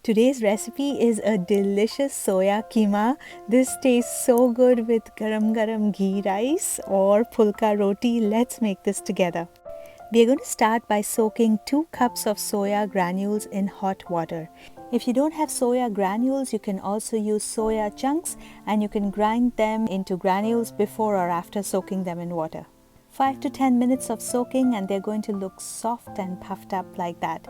Today's recipe is a delicious soya keema. This tastes so good with garam ghee rice or pulka roti. Let's make this together. We are going to start by soaking 2 cups of soya granules in hot water. If you don't have soya granules, you can also use soya chunks and you can grind them into granules before or after soaking them in water. 5 to 10 minutes of soaking and they're going to look soft and puffed up like that.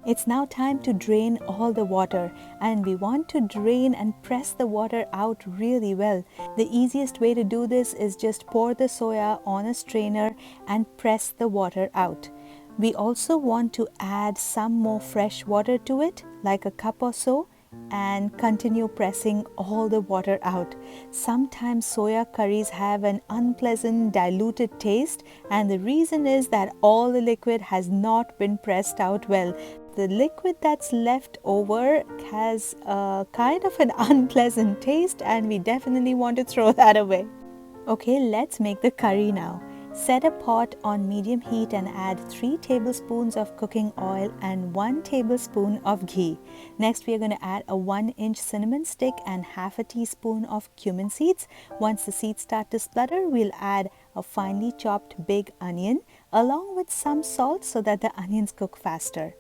It's now time to drain all the water, and we want to drain and press the water out really well. The easiest way to do this is just pour the soya on a strainer and press the water out. We also want to add some more fresh water to it, like a cup or so, and continue pressing all the water out. Sometimes soya curries have an unpleasant diluted taste, and the reason is that all the liquid has not been pressed out well. The liquid that's left over has a kind of an unpleasant taste, and we definitely want to throw that away. Okay, let's make the curry now. Set a pot on medium heat and add 3 tablespoons of cooking oil and 1 tablespoon of ghee. Next, we are going to add a 1-inch cinnamon stick and half a teaspoon of cumin seeds. Once the seeds start to splutter, we'll add a finely chopped big onion along with some salt so that the onions cook faster.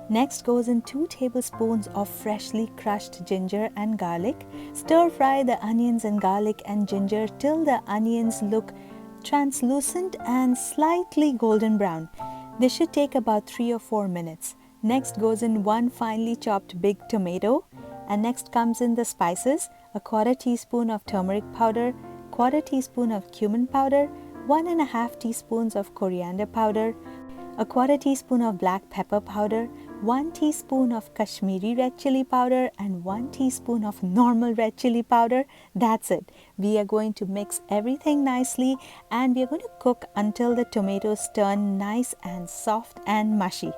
Next goes in 2 tablespoons of freshly crushed ginger and garlic. Stir fry the onions and garlic and ginger till the onions look translucent and slightly golden brown. This should take about 3 or 4 minutes. Next goes in 1 finely chopped big tomato, and next comes in the spices: a 1/4 teaspoon of turmeric powder, 1/4 teaspoon of cumin powder, 1 1/2 teaspoons of coriander powder, a 1/4 teaspoon of black pepper powder, 1 teaspoon of Kashmiri red chilli powder, and 1 teaspoon of normal red chilli powder. That's it. We are going to mix everything nicely and we are going to cook until the tomatoes turn nice and soft and mushy.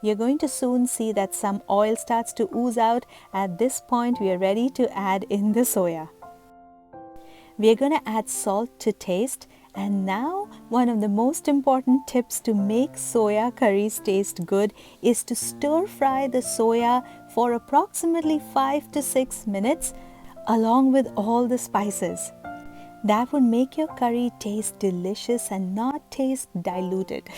You're going to soon see that some oil starts to ooze out. At this point, we are ready to add in the soya. We are going to add salt to taste. And now, one of the most important tips to make soya curries taste good is to stir fry the soya for approximately 5 to 6 minutes along with all the spices. That would make your curry taste delicious and not taste diluted.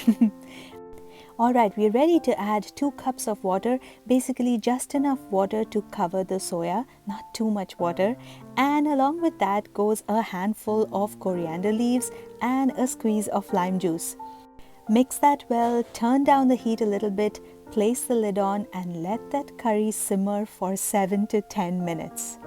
Alright, we're ready to add 2 cups of water, basically just enough water to cover the soya, not too much water. And along with that goes a handful of coriander leaves and a squeeze of lime juice. Mix that well, turn down the heat a little bit, place the lid on and let that curry simmer for 7 to 10 minutes.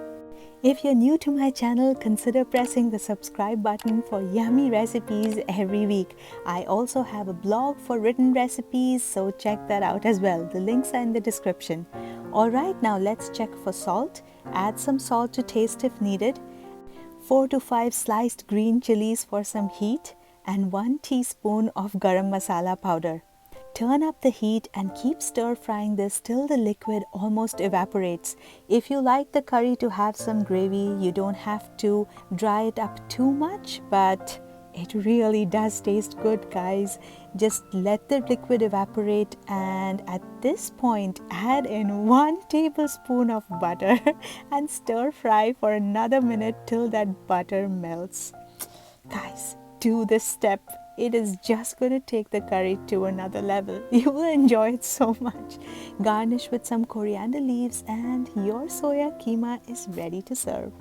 If you're new to my channel, consider pressing the subscribe button for yummy recipes every week. I also have a blog for written recipes, so check that out as well. The links are in the description. Alright, now let's check for salt. Add some salt to taste if needed. 4 to 5 sliced green chillies for some heat, and 1 teaspoon of garam masala powder. Turn up the heat and keep stir frying this till the liquid almost evaporates. If you like the curry to have some gravy, you don't have to dry it up too much, but it really does taste good, guys. Just let the liquid evaporate, and at this point add in 1 tablespoon of butter and stir fry for another minute till that butter melts. Guys, do this step. It is just going to take the curry to another level. You will enjoy it so much. Garnish with some coriander leaves and your soya keema is ready to serve.